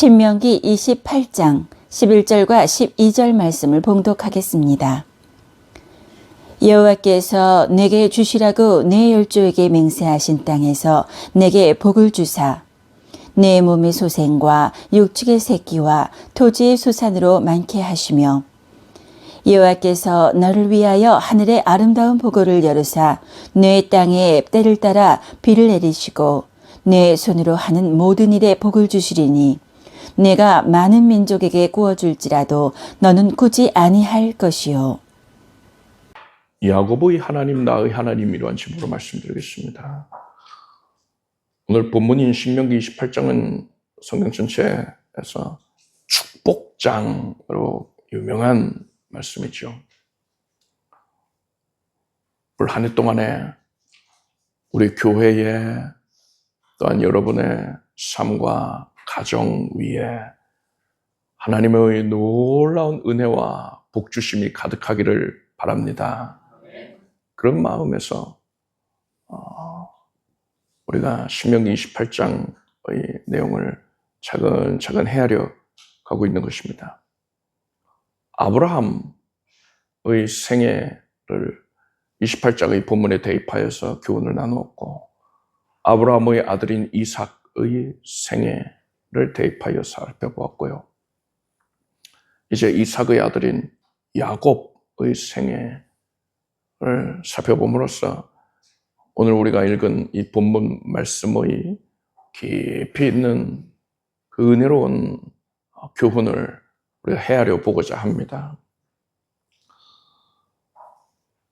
신명기 28장 11절과 12절 말씀을 봉독하겠습니다. 여호와께서 내게 주시라고 내 열조에게 맹세하신 땅에서 내게 복을 주사 내 몸의 소생과 육축의 새끼와 토지의 소산으로 많게 하시며 여호와께서 너를 위하여 하늘의 아름다운 보고를 열으사 내 땅에 때를 따라 비를 내리시고 내 손으로 하는 모든 일에 복을 주시리니 내가 많은 민족에게 구워줄지라도 너는 굳이 아니할 것이요. 야곱의 하나님 나의 하나님이라는 제목으로 말씀드리겠습니다. 오늘 본문인 신명기 28장은 성경 전체에서 축복장으로 유명한 말씀이죠. 올 한 해 동안에 우리 교회에 또한 여러분의 삶과 가정 위에 하나님의 놀라운 은혜와 복주심이 가득하기를 바랍니다. 그런 마음에서 우리가 신명기 28장의 내용을 차근차근 헤아려 가고 있는 것입니다. 아브라함의 생애를 28장의 본문에 대입하여서 교훈을 나누었고 아브라함의 아들인 이삭의 생애를 대입하여 살펴보았고요. 이제 이삭의 아들인 야곱의 생애를 살펴봄으로써 오늘 우리가 읽은 이 본문 말씀의 깊이 있는 그 은혜로운 교훈을 우리가 헤아려 보고자 합니다.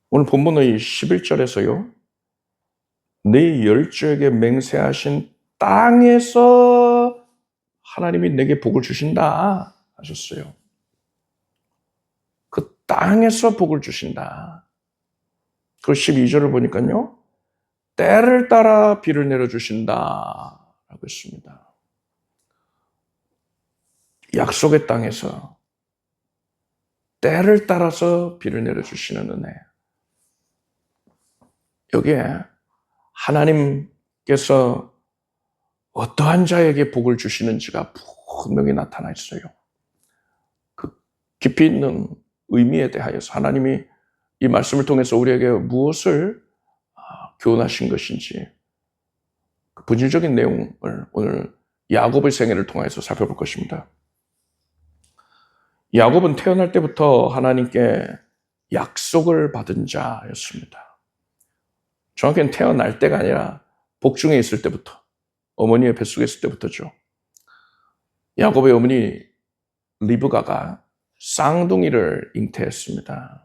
오늘 본문의 11절에서요. 네 열조에게 맹세하신 땅에서 하나님이 내게 복을 주신다 하셨어요. 그 땅에서 복을 주신다. 그 12절을 보니까요. 때를 따라 비를 내려주신다 라고 했습니다. 약속의 땅에서 때를 따라서 비를 내려주시는 은혜. 여기에 하나님께서 어떠한 자에게 복을 주시는지가 분명히 나타나 있어요. 그 깊이 있는 의미에 대하여서 하나님이 이 말씀을 통해서 우리에게 무엇을 교훈하신 것인지 그 본질적인 내용을 오늘 야곱의 생애를 통해서 살펴볼 것입니다. 야곱은 태어날 때부터 하나님께 약속을 받은 자였습니다. 정확히는 태어날 때가 아니라 복중에 있을 때부터, 어머니의 뱃속에 있을 때부터죠. 야곱의 어머니 리브가가 쌍둥이를 잉태했습니다.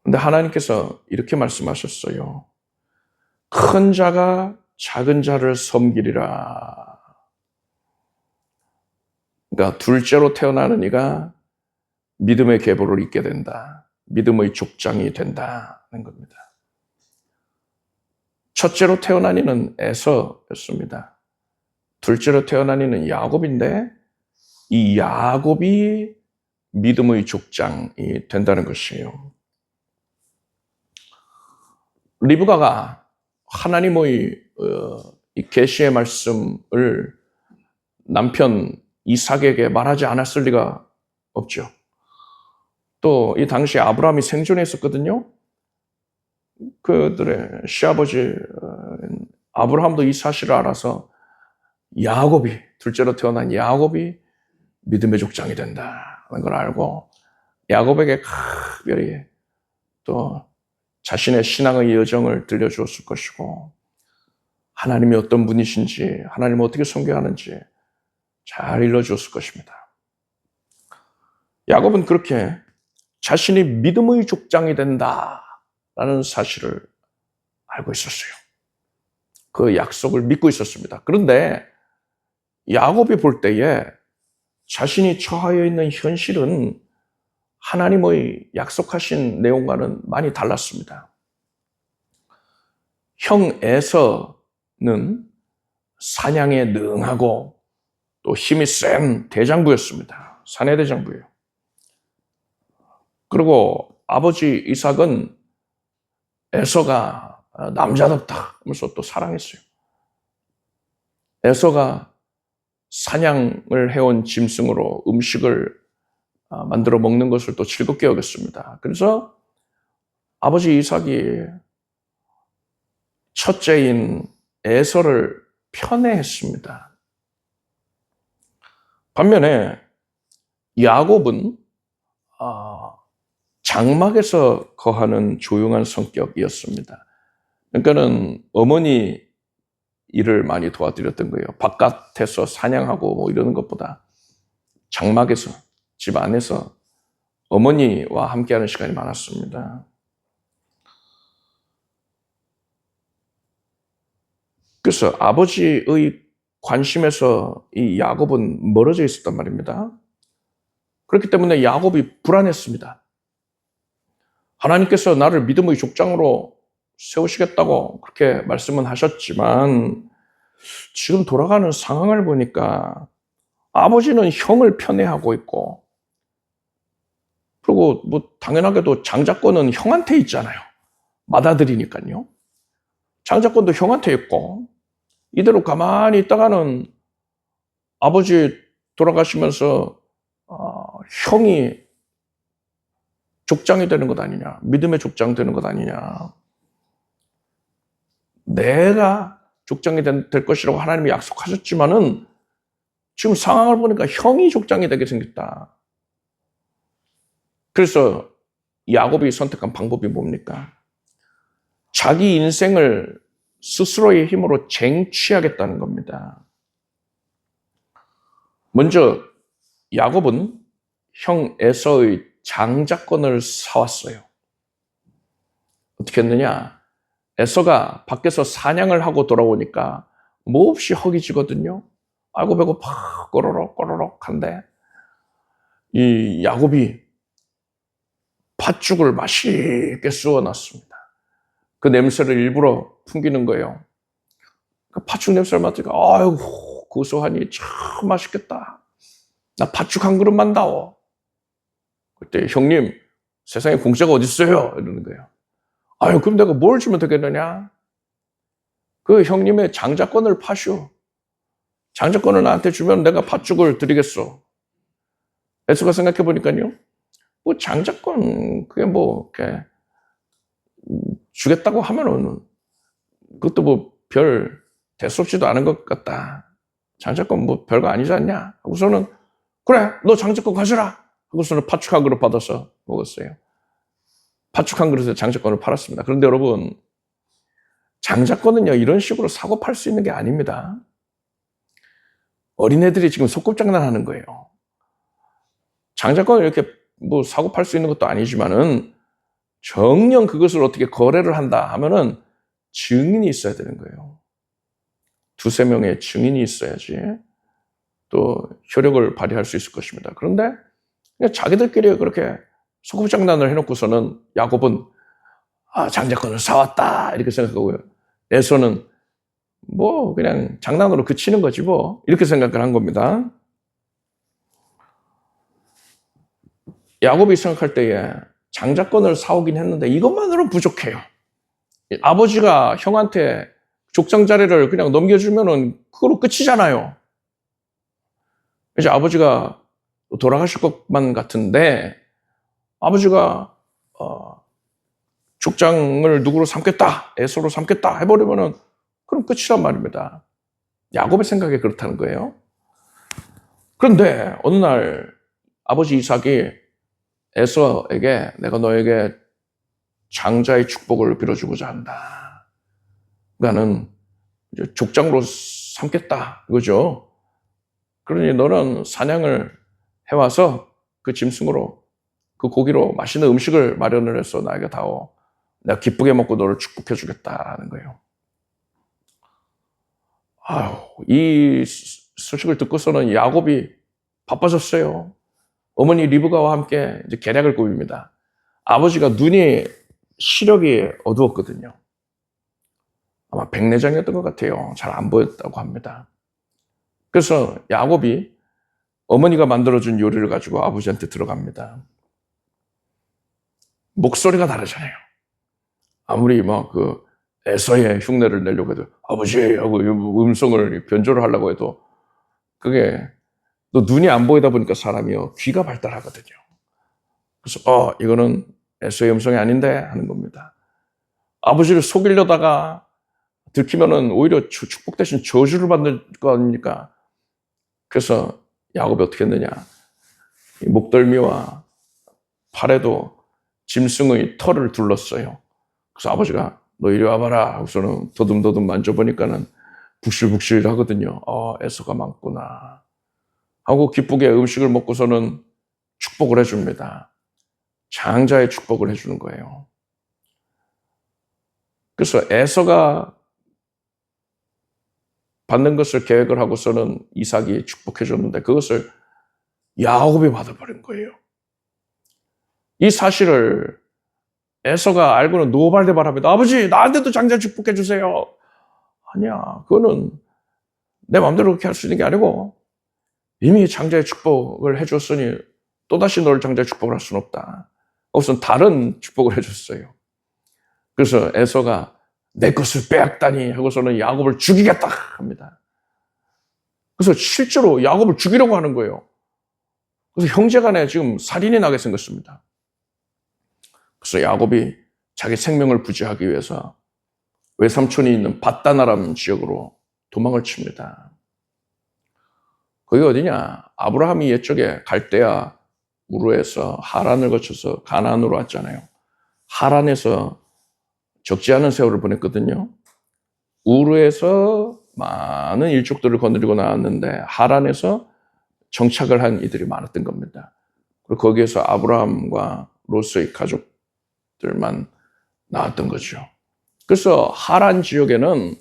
그런데 하나님께서 이렇게 말씀하셨어요. 큰 자가 작은 자를 섬기리라. 그러니까 둘째로 태어나는 이가 믿음의 계보를 잇게 된다. 믿음의 족장이 된다는 겁니다. 첫째로 태어난 이는 에서였습니다. 둘째로 태어난 이는 야곱인데 이 야곱이 믿음의 족장이 된다는 것이에요. 리브가가 하나님의 이 계시의 말씀을 남편 이삭에게 말하지 않았을 리가 없죠. 또 이 당시 아브라함이 생존해 있었거든요. 그들의 시아버지 아브라함도 이 사실을 알아서 야곱이 둘째로 태어난 야곱이 믿음의 족장이 된다는 걸 알고 야곱에게 특별히 또 자신의 신앙의 여정을 들려주었을 것이고 하나님이 어떤 분이신지 하나님을 어떻게 섬겨야 하는지 잘 일러주었을 것입니다. 야곱은 그렇게 자신이 믿음의 족장이 된다라는 사실을 알고 있었어요. 그 약속을 믿고 있었습니다. 그런데 야곱이 볼 때에 자신이 처하여 있는 현실은 하나님의 약속하신 내용과는 많이 달랐습니다. 형 에서는 사냥에 능하고 또 힘이 센 대장부였습니다. 사내 대장부예요. 그리고 아버지 이삭은 에서가 남자답다 하면서 또 사랑했어요. 에서가 사냥을 해온 짐승으로 음식을 만들어 먹는 것을 또 즐겁게 여겼습니다. 그래서 아버지 이삭이 첫째인 에서를 편애했습니다. 반면에 야곱은 장막에서 거하는 조용한 성격이었습니다. 그러니까는 어머니 일을 많이 도와드렸던 거예요. 바깥에서 사냥하고 뭐 이러는 것보다 장막에서, 집 안에서 어머니와 함께하는 시간이 많았습니다. 그래서 아버지의 관심에서 이 야곱은 멀어져 있었단 말입니다. 그렇기 때문에 야곱이 불안했습니다. 하나님께서 나를 믿음의 족장으로 세우시겠다고 그렇게 말씀은 하셨지만 지금 돌아가는 상황을 보니까 아버지는 형을 편애하고 있고, 그리고 뭐 당연하게도 장자권은 형한테 있잖아요. 맏아들이니까요. 장자권도 형한테 있고, 이대로 가만히 있다가는 아버지 돌아가시면서 형이 족장이 되는 것 아니냐, 믿음의 족장 되는 것 아니냐, 내가 족장이 될 것이라고 하나님이 약속하셨지만은 지금 상황을 보니까 형이 족장이 되게 생겼다. 그래서 야곱이 선택한 방법이 뭡니까? 자기 인생을 스스로의 힘으로 쟁취하겠다는 겁니다. 먼저 야곱은 형 에서의 장자권을 사왔어요. 어떻게 했느냐? 에서가 밖에서 사냥을 하고 돌아오니까 몹시 허기지거든요. 아이고 배고파, 꼬로록 꼬로록 한데 이 야곱이 팥죽을 맛있게 쑤어놨습니다. 그 냄새를 일부러 풍기는 거예요. 그 팥죽 냄새를 맡으니까 아이고 고소하니 참 맛있겠다. 나 팥죽 한 그릇만 다오. 그때 형님 세상에 공짜가 어디 있어요? 이러는 거예요. 아유 그럼 내가 뭘 주면 되겠느냐? 그 형님의 장자권을 파시오. 장자권을 나한테 주면 내가 팥죽을 드리겠소. 에서가 생각해 보니까요. 뭐 장자권 그게 뭐 이렇게 주겠다고 하면은 그것도 뭐 별 대수롭지도 않은 것 같다. 장자권 뭐 별거 아니지 않냐? 하고서는 그래 너 장자권 가져라. 하고서는 팥죽 한 그릇 받아서 먹었어요. 팥죽 한 그릇에 장자권을 팔았습니다. 그런데 여러분 장자권은요 이런 식으로 사고 팔 수 있는 게 아닙니다. 어린애들이 지금 소꿉장난하는 거예요. 장자권을 이렇게 뭐 사고 팔 수 있는 것도 아니지만은 정녕 그것을 어떻게 거래를 한다 하면은 증인이 있어야 되는 거예요. 두세 명의 증인이 있어야지 또 효력을 발휘할 수 있을 것입니다. 그런데 그냥 자기들끼리 그렇게 소꿉장난을 해놓고서는 야곱은 장자권을 사왔다 이렇게 생각하고요. 에서는 뭐 그냥 장난으로 그치는 거지 뭐 이렇게 생각을 한 겁니다. 야곱이 생각할 때에 장자권을 사오긴 했는데 이것만으로는 부족해요. 아버지가 형한테 족장 자리를 그냥 넘겨주면은 그거로 끝이잖아요. 이제 아버지가 돌아가실 것만 같은데 아버지가 족장을 누구로 삼겠다, 에서로 삼겠다 해버리면은 그럼 끝이란 말입니다. 야곱의 생각이 그렇다는 거예요. 그런데 어느 날 아버지 이삭이 에서에게 내가 너에게 장자의 축복을 빌어주고자 한다. 나는 족장으로 삼겠다 이거죠. 그러니 너는 사냥을 해와서 그 짐승으로 그 고기로 맛있는 음식을 마련을 해서 나에게 다오. 내가 기쁘게 먹고 너를 축복해 주겠다라는 거예요. 이 소식을 듣고서는 야곱이 바빠졌어요. 어머니 리브가와 함께 이제 계략을 꾸밉니다. 아버지가 눈이 시력이 어두웠거든요. 아마 백내장이었던 것 같아요. 잘 안 보였다고 합니다. 그래서 야곱이 어머니가 만들어준 요리를 가지고 아버지한테 들어갑니다. 목소리가 다르잖아요. 아무리 막 그 에서의 흉내를 내려고 해도 아버지 하고 음성을 변조를 하려고 해도 그게 또 눈이 안 보이다 보니까 사람이요 귀가 발달하거든요. 그래서 이거는 에서의 음성이 아닌데 하는 겁니다. 아버지를 속이려다가 들키면은 오히려 축복 대신 저주를 받는 거 아닙니까? 그래서 야곱이 어떻게 했느냐? 이 목덜미와 팔에도 짐승의 털을 둘렀어요. 그래서 아버지가 너 이리 와봐라 하고서는 더듬더듬 만져보니까는 북실북실 하거든요. 에서가 많구나 하고 기쁘게 음식을 먹고서는 축복을 해줍니다. 장자의 축복을 해주는 거예요. 그래서 에서가 받는 것을 계획을 하고서는 이삭이 축복해 줬는데 그것을 야곱이 받아버린 거예요. 이 사실을 에서가 알고는 노발대발합니다. 아버지 나한테도 장자 축복해 주세요. 아니야, 그거는 내 마음대로 그렇게 할 수 있는 게 아니고 이미 장자의 축복을 해줬으니 또다시 너를 장자의 축복을 할 수는 없다. 우선 다른 축복을 해줬어요. 그래서 에서가 내 것을 빼앗다니 하고서는 야곱을 죽이겠다 합니다. 그래서 실제로 야곱을 죽이려고 하는 거예요. 그래서 형제간에 지금 살인이 나게 생겼습니다. 그래서 야곱이 자기 생명을 부지하기 위해서 외삼촌이 있는 밧다나람 지역으로 도망을 칩니다. 거기 어디냐? 아브라함이 옛적에 갈대아 우르에서 하란을 거쳐서 가나안으로 왔잖아요. 하란에서 적지 않은 세월을 보냈거든요. 우르에서 많은 일족들을 거느리고 나왔는데 하란에서 정착을 한 이들이 많았던 겁니다. 그리고 거기에서 아브라함과 롯의 가족들만 나왔던 거죠. 그래서 하란 지역에는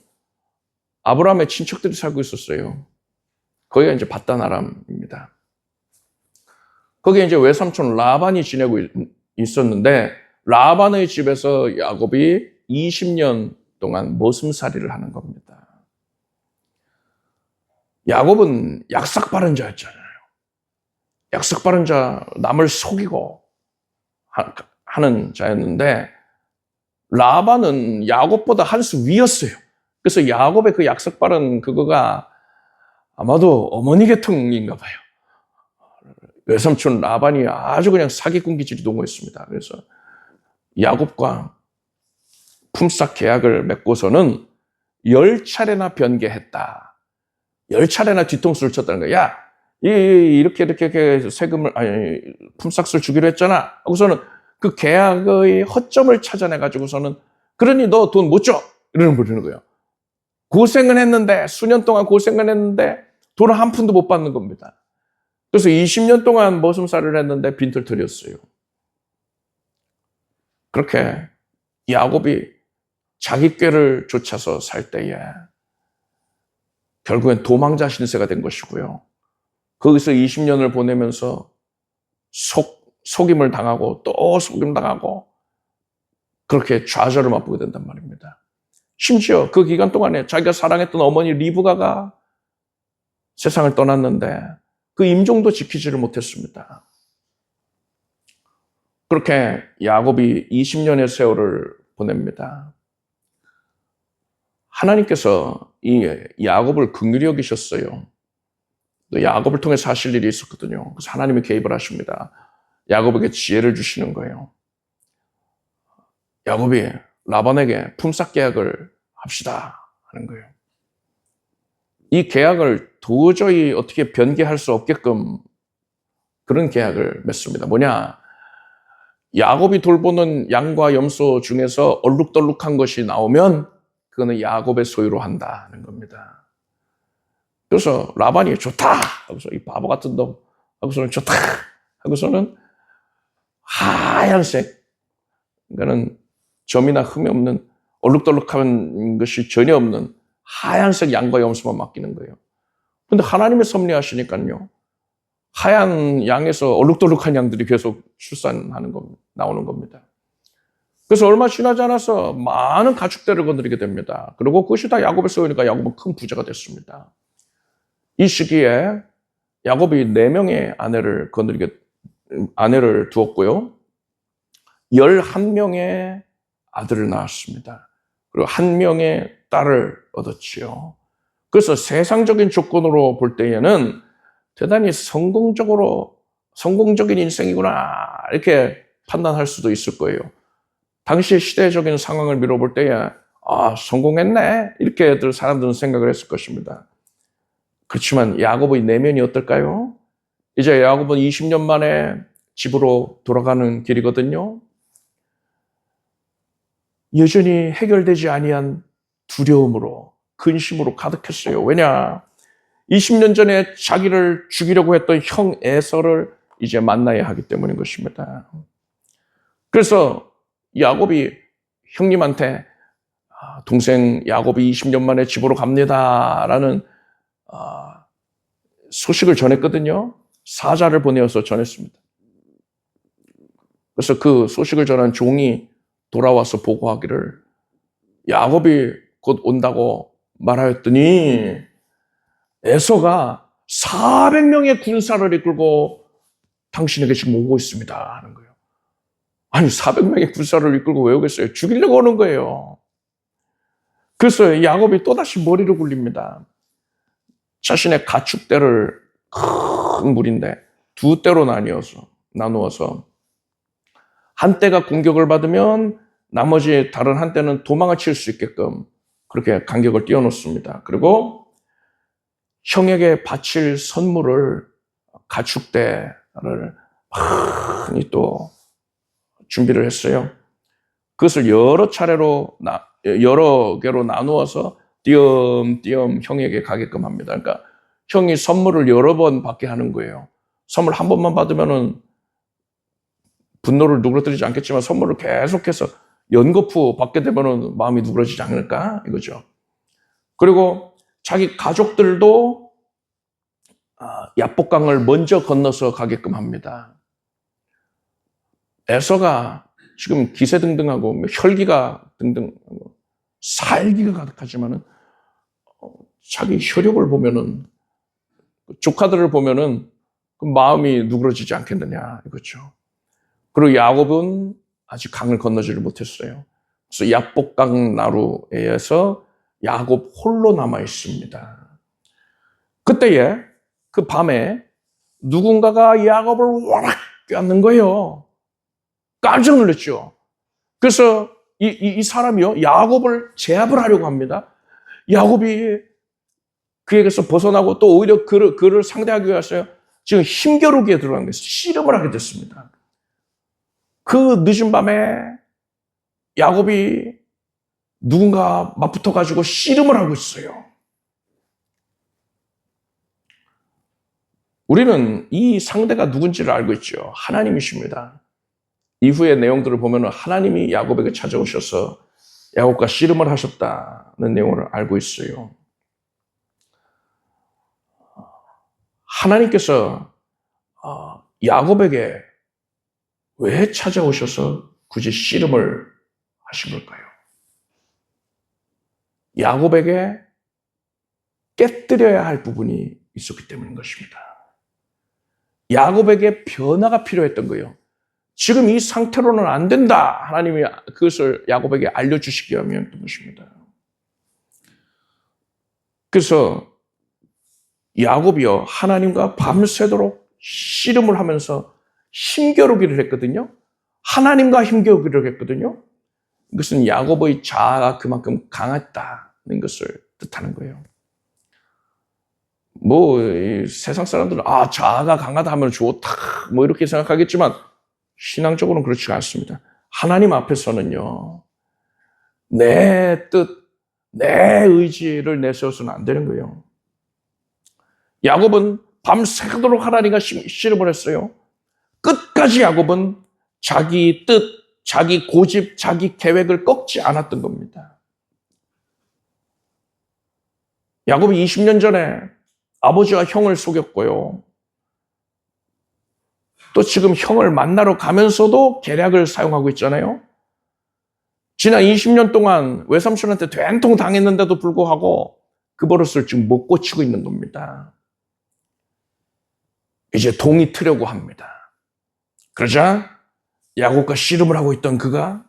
아브라함의 친척들이 살고 있었어요. 거기가 이제 밧다나람입니다. 거기에 이제 외삼촌 라반이 지내고 있었는데 라반의 집에서 야곱이 20년 동안 머슴살이를 하는 겁니다. 야곱은 약삭빠른 자였잖아요. 약삭빠른 자, 남을 속이고 하는 자였는데 라반은 야곱보다 한 수 위였어요. 그래서 야곱의 그 약삭빠른 그거가 아마도 어머니 계통인가 봐요. 외삼촌 라반이 아주 그냥 사기꾼 기질이 농후했습니다. 그래서 야곱과 품삯 계약을 맺고서는 10차례나 변개했다. 10차례나 뒤통수를 쳤다는 거야. 야, 이렇게 세금을, 품삯을 주기로 했잖아. 하고서는 그 계약의 허점을 찾아내가지고서는 그러니 너 돈 못 줘. 이러는 부르는 거예요. 고생은 했는데, 수년 동안 고생은 했는데 돈을 한 푼도 못 받는 겁니다. 그래서 20년 동안 머슴살을 했는데 빈털털이었어요. 그렇게 야곱이 자기 꾀를 쫓아서 살 때에 결국엔 도망자 신세가 된 것이고요. 거기서 20년을 보내면서 속임을 당하고 또 속임 당하고 그렇게 좌절을 맛보게 된단 말입니다. 심지어 그 기간 동안에 자기가 사랑했던 어머니 리브가가 세상을 떠났는데 그 임종도 지키지를 못했습니다. 그렇게 야곱이 20년의 세월을 보냅니다. 하나님께서 이 야곱을 긍휼히 여기셨어요. 또 야곱을 통해서 하실 일이 있었거든요. 그래서 하나님이 개입을 하십니다. 야곱에게 지혜를 주시는 거예요. 야곱이 라반에게 품삯 계약을 합시다 하는 거예요. 이 계약을 도저히 어떻게 변개할 수 없게끔 그런 계약을 맺습니다. 뭐냐? 야곱이 돌보는 양과 염소 중에서 얼룩덜룩한 것이 나오면 그거는 야곱의 소유로 한다는 겁니다. 그래서 라반이 좋다 하고서 이 바보 같은 놈 하고서는 좋다 하고서는 하얀색, 그러니까는 점이나 흠이 없는 얼룩덜룩한 것이 전혀 없는 하얀색 양과 염소만 맡기는 거예요. 근데 하나님의 섭리하시니까요. 하얀 양에서 얼룩덜룩한 양들이 계속 출산하는 겁니다. 나오는 겁니다. 그래서 얼마 지나지 않아서 많은 가축들을 건드리게 됩니다. 그리고 그것이 다 야곱의 소유니까 야곱은 큰 부자가 됐습니다. 이 시기에 야곱이 4명의 아내를 두었고요. 11명의 아들을 낳았습니다. 그리고 1명의 딸을 얻었지요. 그래서 세상적인 조건으로 볼 때에는 대단히 성공적인 인생이구나 이렇게 판단할 수도 있을 거예요. 당시 시대적인 상황을 미뤄볼 때에 성공했네 이렇게들 사람들은 생각을 했을 것입니다. 그렇지만 야곱의 내면이 어떨까요? 이제 야곱은 20년 만에 집으로 돌아가는 길이거든요. 여전히 해결되지 아니한 두려움으로 근심으로 가득했어요. 왜냐? 20년 전에 자기를 죽이려고 했던 형 에서를 이제 만나야 하기 때문인 것입니다. 그래서 야곱이 형님한테 동생 야곱이 20년 만에 집으로 갑니다라는 소식을 전했거든요. 사자를 보내어서 전했습니다. 그래서 그 소식을 전한 종이 돌아와서 보고하기를 야곱이 곧 온다고 말하였더니 에서가 400명의 군사를 이끌고 당신에게 지금 오고 있습니다 하는 거예요. 아니 400명의 군사를 이끌고 왜 오겠어요? 죽이려고 오는 거예요. 그래서 야곱이 또다시 머리를 굴립니다. 자신의 가축대를 큰 무리인데 두 대로 나누어서 한 대가 공격을 받으면 나머지 다른 한 대는 도망을 칠 수 있게끔 그렇게 간격을 띄워놓습니다. 그리고 형에게 바칠 선물을 가축대를 많이 또 준비를 했어요. 그것을 여러 개로 나누어서 띄엄띄엄 형에게 가게끔 합니다. 그러니까 형이 선물을 여러 번 받게 하는 거예요. 선물 한 번만 받으면은 분노를 누그러뜨리지 않겠지만 선물을 계속해서 연거푸 받게 되면은 마음이 누그러지지 않을까 이거죠. 그리고 자기 가족들도 야복강을 먼저 건너서 가게끔 합니다. 에서가 지금 기세등등하고 혈기가 등등 살기가 가득하지만은 자기 혈육을 보면은 조카들을 보면은 그 마음이 누그러지지 않겠느냐 이거죠. 그리고 야곱은 아직 강을 건너지를 못했어요. 그래서 야복강 나루에서 야곱 홀로 남아 있습니다. 그때에 그 밤에 누군가가 야곱을 와락 껴안는 거예요. 깜짝 놀랐죠. 그래서 이 사람이요 야곱을 제압을 하려고 합니다. 야곱이 그에게서 벗어나고 또 오히려 그를 상대하기 위해서 지금 힘겨루기에 들어간 거예요. 씨름을 하게 됐습니다. 그 늦은 밤에 야곱이 누군가 맞붙어가지고 씨름을 하고 있어요. 우리는 이 상대가 누군지를 알고 있죠. 하나님이십니다. 이후의 내용들을 보면 하나님이 야곱에게 찾아오셔서 야곱과 씨름을 하셨다는 내용을 알고 있어요. 하나님께서 야곱에게 왜 찾아오셔서 굳이 씨름을 하신 걸까요? 야곱에게 깨뜨려야 할 부분이 있었기 때문인 것입니다. 야곱에게 변화가 필요했던 거예요. 지금 이 상태로는 안 된다. 하나님이 그것을 야곱에게 알려주시기 위함이었던 것입니다. 그래서 야곱이요 하나님과 밤새도록 씨름을 하면서 힘겨루기를 했거든요. 하나님과 힘겨루기를 했거든요. 이것은 야곱의 자아가 그만큼 강했다는 것을 뜻하는 거예요. 세상 사람들은 자아가 강하다 하면 좋다 이렇게 생각하겠지만 신앙적으로는 그렇지 않습니다. 하나님 앞에서는요 내 뜻, 내 의지를 내세워서는 안 되는 거예요. 야곱은 밤새도록 하나님과 씨름을 했어요. 끝까지 야곱은 자기 뜻, 자기 고집, 자기 계획을 꺾지 않았던 겁니다. 야곱이 20년 전에 아버지와 형을 속였고요. 또 지금 형을 만나러 가면서도 계략을 사용하고 있잖아요. 지난 20년 동안 외삼촌한테 된통 당했는데도 불구하고 그 버릇을 지금 못 고치고 있는 겁니다. 이제 동이 트려고 합니다. 그러자 야곱과 씨름을 하고 있던 그가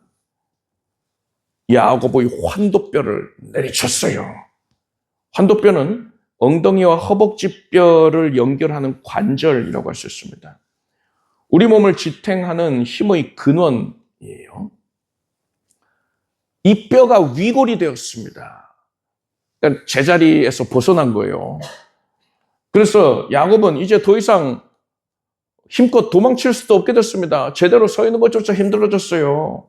야곱의 환도뼈를 내리쳤어요. 환도뼈는 엉덩이와 허벅지 뼈를 연결하는 관절이라고 할 수 있습니다. 우리 몸을 지탱하는 힘의 근원이에요. 이 뼈가 위골이 되었습니다. 그러니까 제자리에서 벗어난 거예요. 그래서 야곱은 이제 더 이상 힘껏 도망칠 수도 없게 됐습니다. 제대로 서 있는 것조차 힘들어졌어요.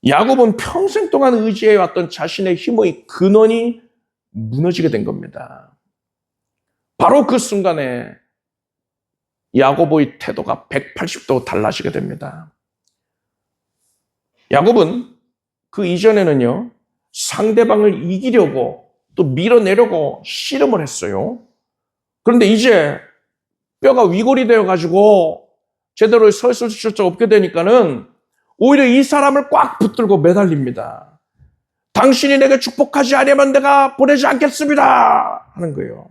야곱은 평생 동안 의지해왔던 자신의 힘의 근원이 무너지게 된 겁니다. 바로 그 순간에 야곱의 태도가 180도 달라지게 됩니다. 야곱은 그 이전에는요, 상대방을 이기려고 또 밀어내려고 씨름을 했어요. 그런데 이제 뼈가 위골이 되어가지고 제대로 서 있을 수조차 없게 되니까는 오히려 이 사람을 꽉 붙들고 매달립니다. 당신이 내게 축복하지 않으면 내가 보내지 않겠습니다 하는 거예요.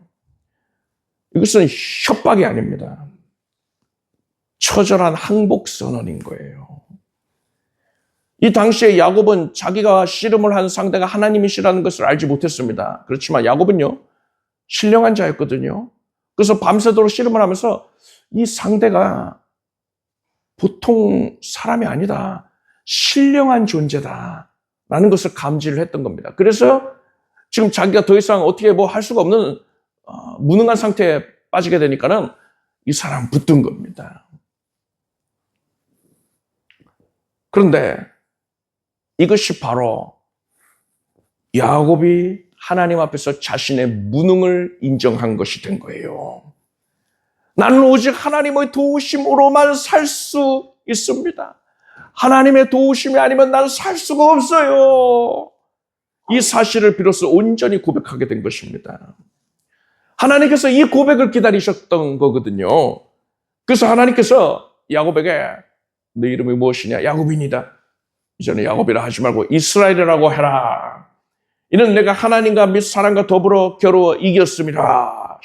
이것은 협박이 아닙니다. 처절한 항복 선언인 거예요. 이 당시에 야곱은 자기가 씨름을 한 상대가 하나님이시라는 것을 알지 못했습니다. 그렇지만 야곱은요, 신령한 자였거든요. 그래서 밤새도록 씨름을 하면서 이 상대가 보통 사람이 아니다, 신령한 존재다 라는 것을 감지를 했던 겁니다. 그래서 지금 자기가 더 이상 어떻게 뭐 할 수가 없는 무능한 상태에 빠지게 되니까는 이 사람 붙든 겁니다. 그런데 이것이 바로 야곱이 하나님 앞에서 자신의 무능을 인정한 것이 된 거예요. 나는 오직 하나님의 도우심으로만 살 수 있습니다. 하나님의 도우심이 아니면 나는 살 수가 없어요. 이 사실을 비로소 온전히 고백하게 된 것입니다. 하나님께서 이 고백을 기다리셨던 거거든요. 그래서 하나님께서 야곱에게 너 이름이 무엇이냐? 야곱이니다. 이제는 야곱이라 하지 말고 이스라엘이라고 해라. 이는 내가 하나님과 및 사람과 더불어 겨루어 이겼습니다.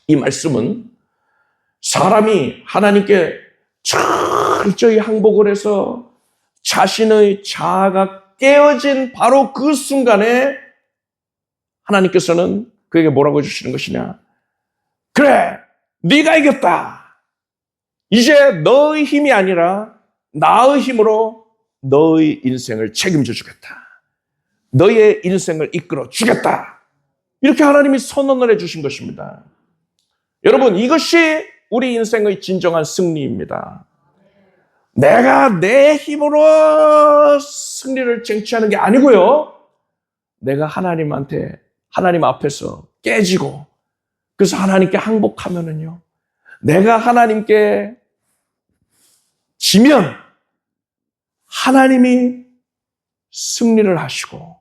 이 말씀은 사람이 하나님께 철저히 항복을 해서 자신의 자아가 깨어진 바로 그 순간에 하나님께서는 그에게 뭐라고 해주시는 것이냐? 그래, 네가 이겼다. 이제 너의 힘이 아니라 나의 힘으로 너의 인생을 책임져 주겠다. 너의 인생을 이끌어 주겠다. 이렇게 하나님이 선언을 해주신 것입니다. 여러분, 이것이 우리 인생의 진정한 승리입니다. 내가 내 힘으로 승리를 쟁취하는 게 아니고요. 내가 하나님 앞에서 깨지고, 그래서 하나님께 항복하면은요, 내가 하나님께 지면 하나님이 승리를 하시고,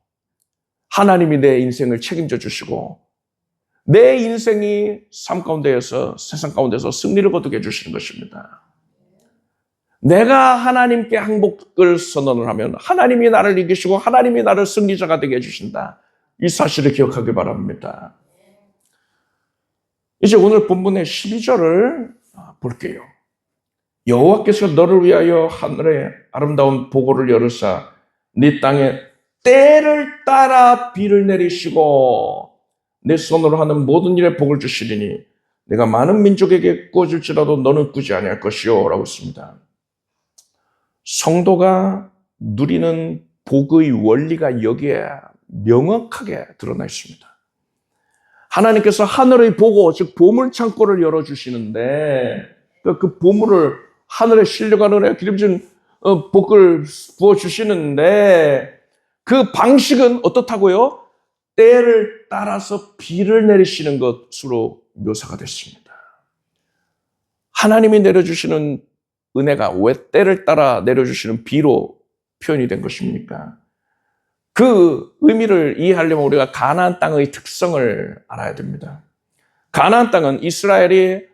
하나님이 내 인생을 책임져 주시고, 내 인생이 삶 가운데에서, 세상 가운데서 승리를 거두게 해주시는 것입니다. 내가 하나님께 항복을 선언을 하면 하나님이 나를 이기시고 하나님이 나를 승리자가 되게 해주신다. 이 사실을 기억하기 바랍니다. 이제 오늘 본문의 12절을 볼게요. 여호와께서 너를 위하여 하늘에 아름다운 보고를 열으사 네 땅에 때를 따라 비를 내리시고 내 손으로 하는 모든 일에 복을 주시리니 내가 많은 민족에게 꾸어줄지라도 너는 꾸지 아니할 것이요 라고 했습니다. 성도가 누리는 복의 원리가 여기에 명확하게 드러나 있습니다. 하나님께서 하늘의 보고, 즉 보물창고를 열어주시는데 그 보물을 하늘에 실려가는 애 기름진 복을 부어주시는데 그 방식은 어떻다고요? 때를 따라서 비를 내리시는 것으로 묘사가 됐습니다. 하나님이 내려주시는 은혜가 왜 때를 따라 내려주시는 비로 표현이 된 것입니까? 그 의미를 이해하려면 우리가 가나안 땅의 특성을 알아야 됩니다. 가나안 땅은 이스라엘이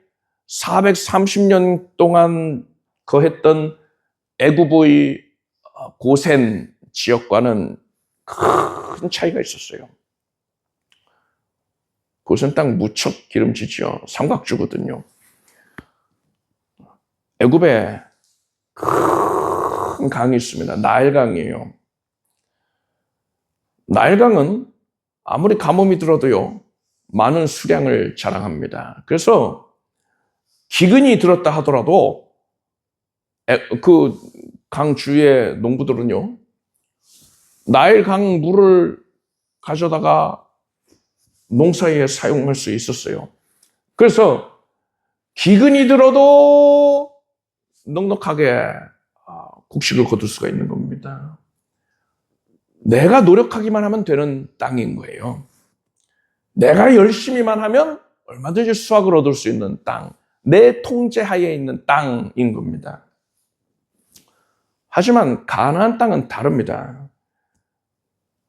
430년 동안 거했던 애굽의 고센 지역과는 큰 차이가 있었어요. 고센 땅 무척 기름지죠. 삼각주거든요. 애굽에 큰 강이 있습니다. 나일강이에요. 나일강은 아무리 가뭄이 들어도요, 많은 수량을 자랑합니다. 그래서 기근이 들었다 하더라도 그 강 주위의 농부들은요, 나일 강 물을 가져다가 농사에 사용할 수 있었어요. 그래서 기근이 들어도 넉넉하게 곡식을 거둘 수가 있는 겁니다. 내가 노력하기만 하면 되는 땅인 거예요. 내가 열심히만 하면 얼마든지 수확을 얻을 수 있는 땅, 내 통제하에 있는 땅인 겁니다. 하지만 가나안 땅은 다릅니다.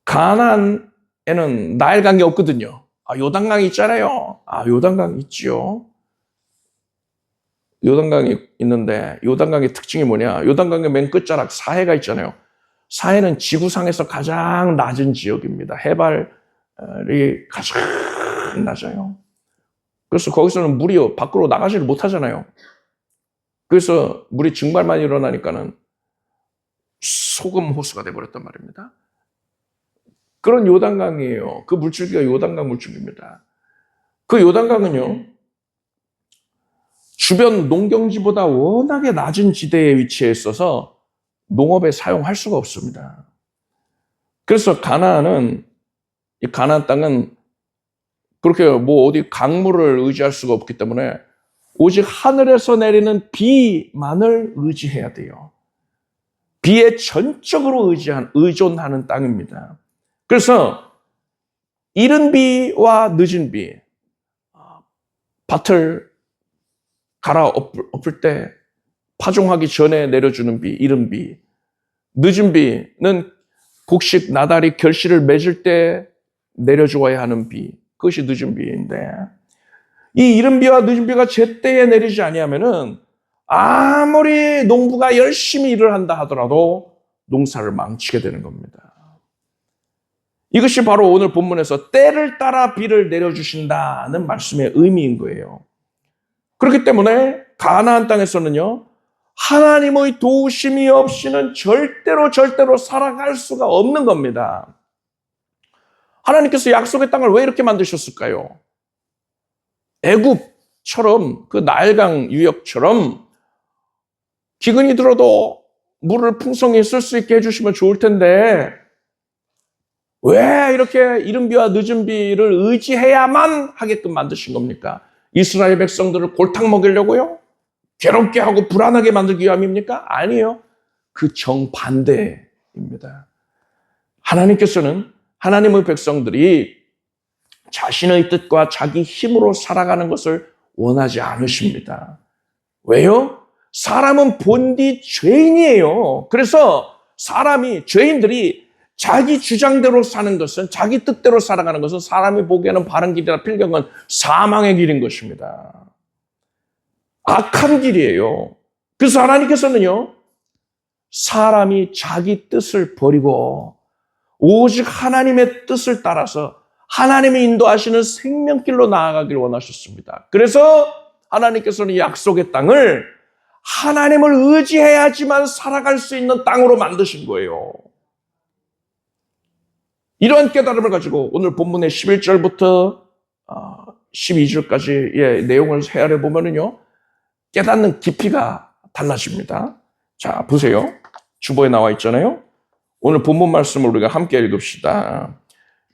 가나안에는 나일강이 없거든요. 요단강이 있잖아요. 요단강 있지요. 요단강이 있는데 요단강의 특징이 뭐냐? 요단강의 맨 끝자락 사해가 있잖아요. 사해는 지구상에서 가장 낮은 지역입니다. 해발이 가장 낮아요. 그래서 거기서는 물이 밖으로 나가지를 못하잖아요. 그래서 물이 증발만 일어나니까는 소금 호수가 돼버렸단 말입니다. 그런 요단강이에요. 그 물줄기가 요단강 물줄기입니다. 그 요단강은요, 주변 농경지보다 워낙에 낮은 지대에 위치해 있어서 농업에 사용할 수가 없습니다. 그래서 이 가나안 땅은 그렇게 뭐 어디 강물을 의지할 수가 없기 때문에 오직 하늘에서 내리는 비만을 의지해야 돼요. 비에 전적으로 의존하는 땅입니다. 그래서 이른 비와 늦은 비, 밭을 갈아엎을 때 파종하기 전에 내려주는 비, 이른 비, 늦은 비는 곡식 나달이 결실을 맺을 때 내려주어야 하는 비, 그것이 늦은 비인데, 이 이른 비와 늦은 비가 제때에 내리지 아니하면은 아무리 농부가 열심히 일을 한다 하더라도 농사를 망치게 되는 겁니다. 이것이 바로 오늘 본문에서 때를 따라 비를 내려주신다는 말씀의 의미인 거예요. 그렇기 때문에 가나안 땅에서는요, 하나님의 도우심이 없이는 절대로 살아갈 수가 없는 겁니다. 하나님께서 약속의 땅을 왜 이렇게 만드셨을까요? 애굽처럼 그 나일강 유역처럼 기근이 들어도 물을 풍성히 쓸 수 있게 해주시면 좋을 텐데 왜 이렇게 이른 비와 늦은 비를 의지해야만 하게끔 만드신 겁니까? 이스라엘 백성들을 골탕 먹이려고요? 괴롭게 하고 불안하게 만들기 위함입니까? 아니에요. 그 정반대입니다. 하나님께서는 하나님의 백성들이 자신의 뜻과 자기 힘으로 살아가는 것을 원하지 않으십니다. 왜요? 사람은 본디 죄인이에요. 그래서 죄인들이 자기 주장대로 사는 것은, 자기 뜻대로 살아가는 것은 사람이 보기에는 바른 길이라 필경은 사망의 길인 것입니다. 악한 길이에요. 그래서 하나님께서는요, 사람이 자기 뜻을 버리고 오직 하나님의 뜻을 따라서 하나님이 인도하시는 생명길로 나아가기를 원하셨습니다. 그래서 하나님께서는 약속의 땅을 하나님을 의지해야지만 살아갈 수 있는 땅으로 만드신 거예요. 이러한 깨달음을 가지고 오늘 본문의 11절부터 12절까지의 내용을 헤아려 보면은요, 깨닫는 깊이가 달라집니다. 자, 보세요. 주보에 나와 있잖아요. 오늘 본문 말씀을 우리가 함께 읽읍시다.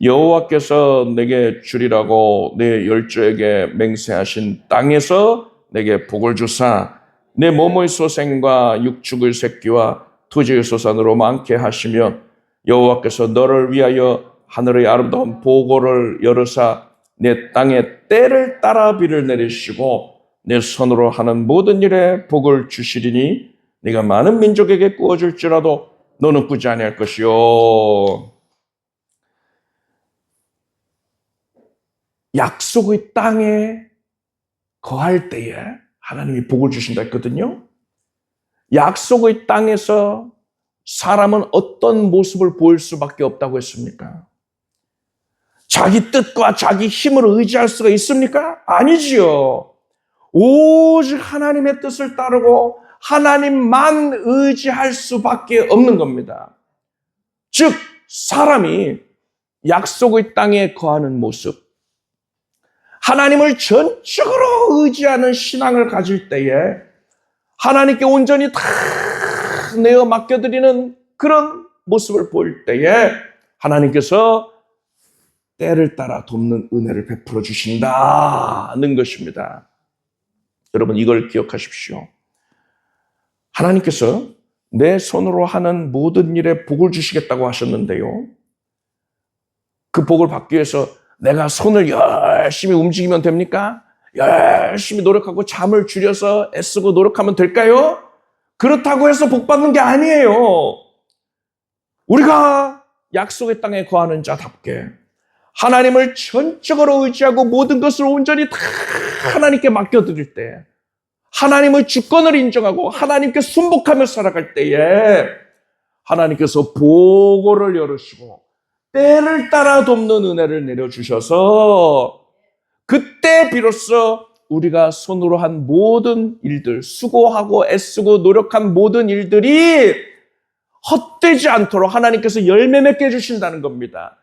여호와께서 내게 주리라고 내 열조에게 맹세하신 땅에서 내게 복을 주사 내 몸의 소생과 육축의 새끼와 토지의 소산으로 많게 하시며 여호와께서 너를 위하여 하늘의 아름다운 보고를 열으사 내 땅에 때를 따라 비를 내리시고 내 손으로 하는 모든 일에 복을 주시리니 네가 많은 민족에게 구워줄지라도 너는 꾸지 아니할 것이요. 약속의 땅에 거할 때에 하나님이 복을 주신다 했거든요. 약속의 땅에서 사람은 어떤 모습을 보일 수밖에 없다고 했습니까? 자기 뜻과 자기 힘을 의지할 수가 있습니까? 아니지요. 오직 하나님의 뜻을 따르고 하나님만 의지할 수밖에 없는 겁니다. 즉, 사람이 약속의 땅에 거하는 모습, 하나님을 전적으로 의지하는 신앙을 가질 때에 하나님께 온전히 다 내어 맡겨드리는 그런 모습을 보일 때에 하나님께서 때를 따라 돕는 은혜를 베풀어 주신다는 것입니다. 여러분, 이걸 기억하십시오. 하나님께서 내 손으로 하는 모든 일에 복을 주시겠다고 하셨는데요. 그 복을 받기 위해서 내가 손을 열심히 움직이면 됩니까? 열심히 노력하고 잠을 줄여서 애쓰고 노력하면 될까요? 그렇다고 해서 복 받는 게 아니에요. 우리가 약속의 땅에 거하는 자답게 하나님을 전적으로 의지하고 모든 것을 온전히 다 하나님께 맡겨드릴 때, 하나님의 주권을 인정하고 하나님께 순복하며 살아갈 때에 하나님께서 보고를 열으시고 때를 따라 돕는 은혜를 내려주셔서 그때 비로소 우리가 손으로 한 모든 일들, 수고하고 애쓰고 노력한 모든 일들이 헛되지 않도록 하나님께서 열매 맺게 해주신다는 겁니다.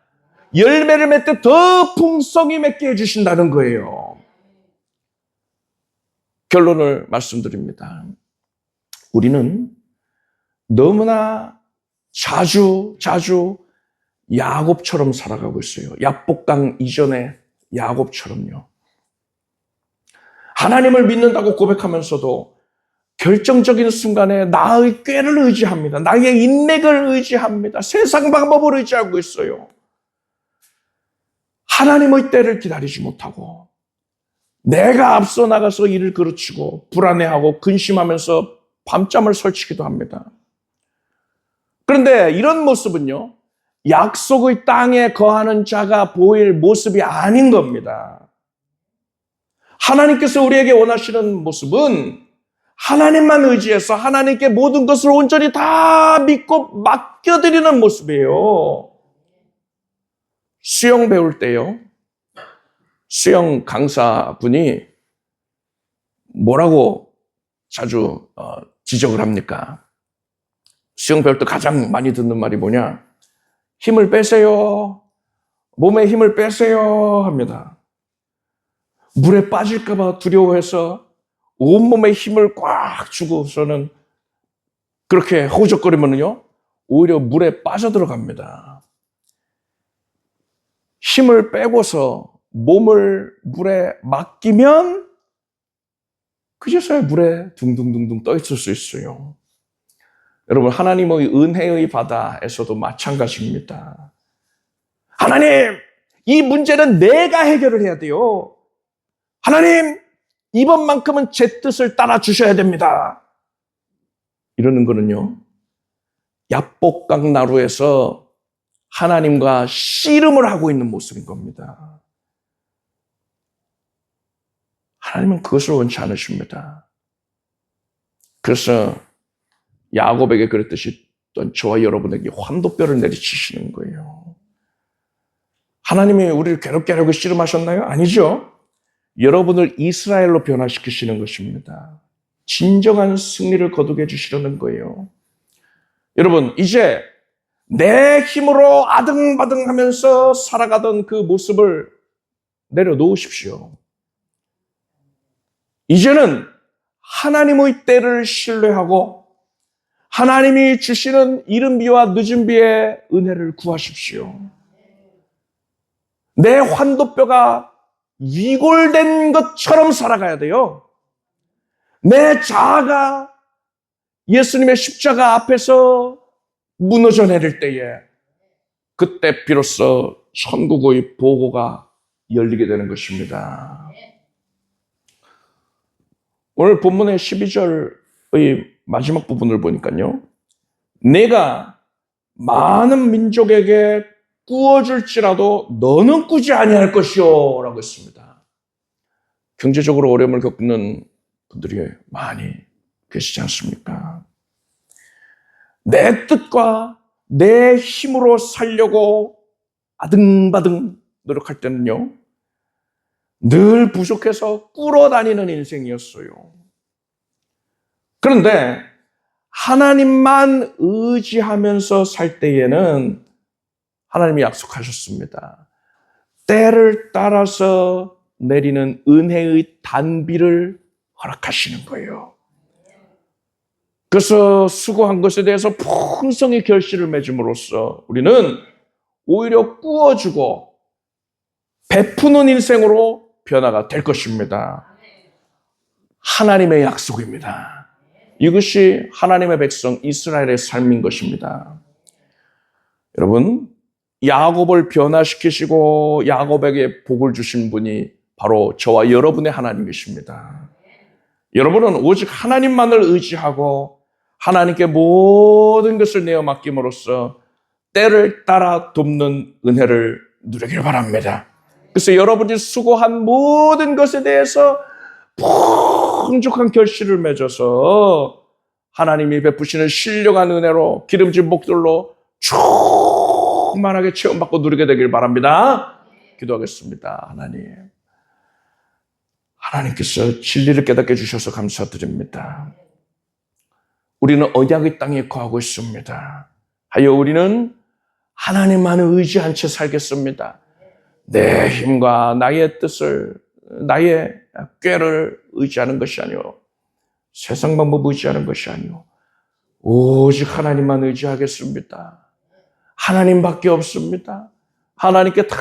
열매를 맺되 더 풍성히 맺게 해주신다는 거예요. 결론을 말씀드립니다. 우리는 너무나 자주 야곱처럼 살아가고 있어요. 야복강 이전의 야곱처럼요. 하나님을 믿는다고 고백하면서도 결정적인 순간에 나의 꾀를 의지합니다. 나의 인맥을 의지합니다. 세상 방법을 의지하고 있어요. 하나님의 때를 기다리지 못하고 내가 앞서 나가서 일을 그르치고 불안해하고 근심하면서 밤잠을 설치기도 합니다. 그런데 이런 모습은요, 약속의 땅에 거하는 자가 보일 모습이 아닌 겁니다. 하나님께서 우리에게 원하시는 모습은 하나님만 의지해서 하나님께 모든 것을 온전히 다 믿고 맡겨드리는 모습이에요. 수영 배울 때요, 수영 강사분이 뭐라고 자주 지적을 합니까? 수영 배울 때 가장 많이 듣는 말이 뭐냐? 힘을 빼세요. 몸에 힘을 빼세요 합니다. 물에 빠질까 봐 두려워해서 온몸에 힘을 꽉 주고서는 그렇게 허우적거리면요, 오히려 물에 빠져들어갑니다. 힘을 빼고서 몸을 물에 맡기면 그제서야 물에 둥둥둥둥 떠 있을 수 있어요. 여러분, 하나님의 은혜의 바다에서도 마찬가지입니다. 하나님, 이 문제는 내가 해결을 해야 돼요. 하나님, 이번만큼은 제 뜻을 따라 주셔야 됩니다. 이러는 거는요, 야복강 나루에서 하나님과 씨름을 하고 있는 모습인 겁니다. 하나님은 그것을 원치 않으십니다. 그래서 야곱에게 그랬듯이 또 저와 여러분에게 환도뼈를 내리치시는 거예요. 하나님이 우리를 괴롭게 하려고 씨름하셨나요? 아니죠. 여러분을 이스라엘로 변화시키시는 것입니다. 진정한 승리를 거두게 해주시려는 거예요. 여러분, 이제 내 힘으로 아등바등하면서 살아가던 그 모습을 내려놓으십시오. 이제는 하나님의 때를 신뢰하고 하나님이 주시는 이른 비와 늦은 비의 은혜를 구하십시오. 내 환도뼈가 위골된 것처럼 살아가야 돼요. 내 자아가 예수님의 십자가 앞에서 무너져 내릴 때에 그때 비로소 천국의 보고가 열리게 되는 것입니다. 오늘 본문의 12절의 마지막 부분을 보니까요, 내가 많은 민족에게 꾸어줄지라도 너는 꾸지 아니할 것이요 라고 했습니다. 경제적으로 어려움을 겪는 분들이 많이 계시지 않습니까? 내 뜻과 내 힘으로 살려고 아등바등 노력할 때는요, 늘 부족해서 꿇어다니는 인생이었어요. 그런데 하나님만 의지하면서 살 때에는 하나님이 약속하셨습니다. 때를 따라서 내리는 은혜의 단비를 허락하시는 거예요. 그래서 수고한 것에 대해서 풍성히 결실을 맺음으로써 우리는 오히려 꾸어주고 베푸는 인생으로 변화가 될 것입니다. 하나님의 약속입니다. 이것이 하나님의 백성 이스라엘의 삶인 것입니다. 여러분, 야곱을 변화시키시고 야곱에게 복을 주신 분이 바로 저와 여러분의 하나님이십니다. 여러분은 오직 하나님만을 의지하고 하나님께 모든 것을 내어 맡김으로써 때를 따라 돕는 은혜를 누리길 바랍니다. 그래서 여러분이 수고한 모든 것에 대해서 풍족한 결실을 맺어서 하나님이 베푸시는 신령한 은혜로 기름진 목들로 충만하게 체험받고 누리게 되길 바랍니다. 기도하겠습니다. 하나님께서 진리를 깨닫게 해주셔서 감사드립니다. 우리는 언약의 땅에 거하고 있습니다. 하여 우리는 하나님만을 의지한 채 살겠습니다. 내 힘과 나의 뜻을, 나의 꾀를 의지하는 것이 아니오, 세상 방법 의지하는 것이 아니오, 오직 하나님만 의지하겠습니다. 하나님밖에 없습니다. 하나님께 다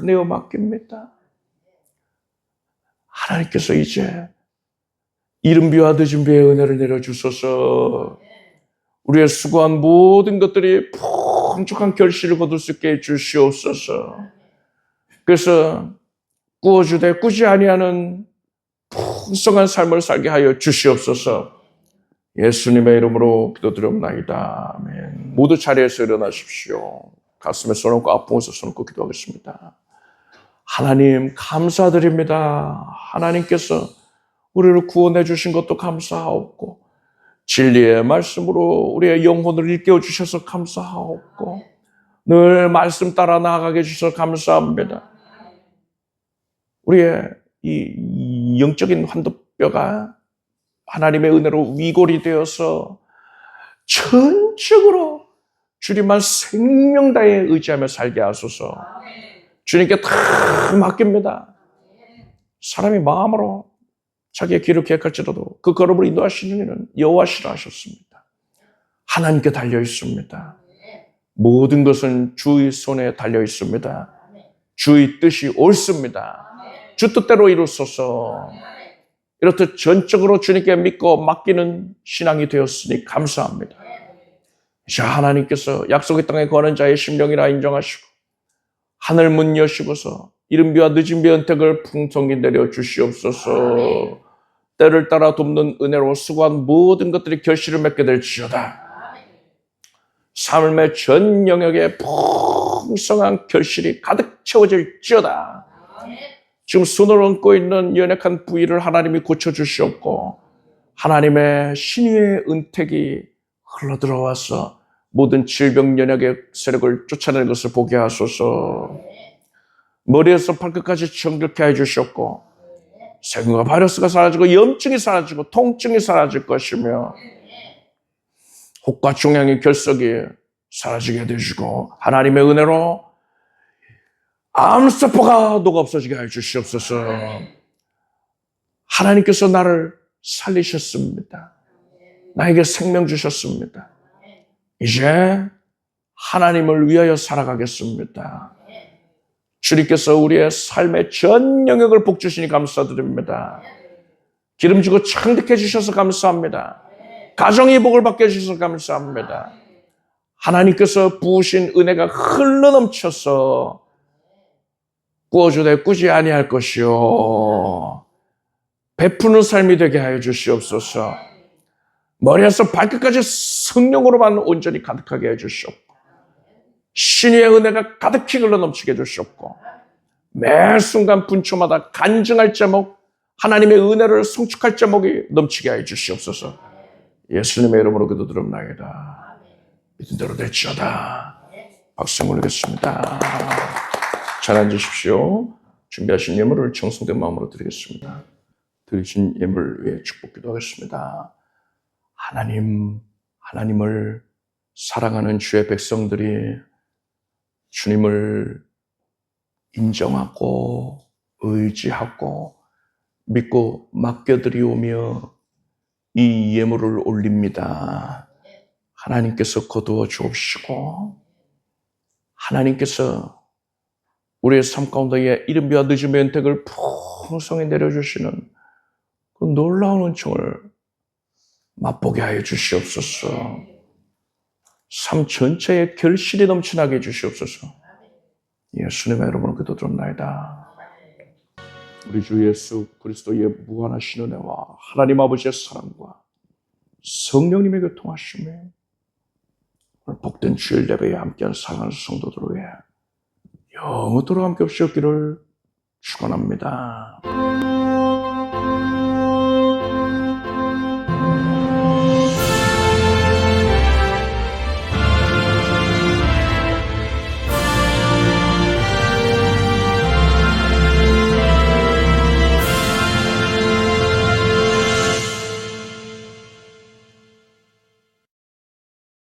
내어 맡깁니다. 하나님께서 이제 이른비와 늦은비의 은혜를 내려주소서. 우리의 수고한 모든 것들이 풍족한 결실을 거둘 수 있게 해주시옵소서. 그래서 꾸어주되 꾸지 아니하는 풍성한 삶을 살게 하여 주시옵소서. 예수님의 이름으로 기도드립니다. 아멘. 모두 자리에서 일어나십시오. 가슴에 손 얹고 아픈 곳에 손 얹고 기도하겠습니다. 하나님 감사드립니다. 하나님께서 우리를 구원해 주신 것도 감사하옵고 진리의 말씀으로 우리의 영혼을 일깨워 주셔서 감사하옵고 늘 말씀 따라 나아가게 해주셔서 감사합니다. 우리의 이 영적인 환도뼈가 하나님의 은혜로 위골이 되어서 전적으로 주님만 생명 다해 의지하며 살게 하소서. 주님께 다 맡깁니다. 사람이 마음으로 자기의 길을 계획할지라도 그 걸음을 인도하시는 이는 여호와시라 하셨습니다. 하나님께 달려 있습니다. 모든 것은 주의 손에 달려 있습니다. 주의 뜻이 옳습니다. 주 뜻대로 이루소서. 이렇듯 전적으로 주님께 믿고 맡기는 신앙이 되었으니 감사합니다. 이제 하나님께서 약속의 땅에 거하는 자의 심령이라 인정하시고 하늘 문 여시고서 이른비와 늦은비의 은택을 풍성히 내려주시옵소서. 때를 따라 돕는 은혜로 수고한 모든 것들이 결실을 맺게 될지어다. 삶의 전 영역에 풍성한 결실이 가득 채워질지어다. 지금 손을 얹고 있는 연약한 부위를 하나님이 고쳐주시옵고 하나님의 신유의 은택이 흘러들어와서 모든 질병 연약의 세력을 쫓아내는 것을 보게 하소서. 머리에서 발끝까지 정결케 해주셨고 세균과 바이러스가 사라지고 염증이 사라지고 통증이 사라질 것이며 혹과 종양의 결석이 사라지게 되시고 하나님의 은혜로 암세포가 녹아 없어지게 해주시옵소서. 하나님께서 나를 살리셨습니다. 나에게 생명 주셨습니다. 이제 하나님을 위하여 살아가겠습니다. 주님께서 우리의 삶의 전 영역을 복주시니 감사드립니다. 기름지고 창득해 주셔서 감사합니다. 가정의 복을 받게 해주셔서 감사합니다. 하나님께서 부으신 은혜가 흘러넘쳐서 꾸어주되 꾸지 아니할 것이요 베푸는 삶이 되게 하여 주시옵소서. 머리에서 발끝까지 성령으로만 온전히 가득하게 해주시옵고 신의 은혜가 가득히 흘러넘치게 해주시옵고 매 순간 분초마다 간증할 제목 하나님의 은혜를 성축할 제목이 넘치게 하여 주시옵소서. 예수님의 이름으로 기도드립나이다. 믿은 대로 될지어다. 박수 올리겠습니다. 잘 앉으십시오. 준비하신 예물을 정성된 마음으로 드리겠습니다. 드리신 예물 위해 축복 기도하겠습니다. 하나님을 사랑하는 주의 백성들이 주님을 인정하고 의지하고 믿고 맡겨드리오며 이 예물을 올립니다. 하나님께서 거두어 주옵시고 하나님께서 우리의 삶 가운데에 이른비와 늦음의 은택을 풍성히 내려주시는 그 놀라운 은총을 맛보게 하여 주시옵소서. 삶 전체에 결실이 넘쳐나게 해주시옵소서. 예수님의 이름으로 기도드립니다. 우리 주 예수 그리스도의 무한하신 은혜와 하나님 아버지의 사랑과 성령님의 교통하심에 오늘 복된 주일 예배에 함께한 사랑하는 성도들 위해 영원토록 함께 없이 없기를 축원합니다.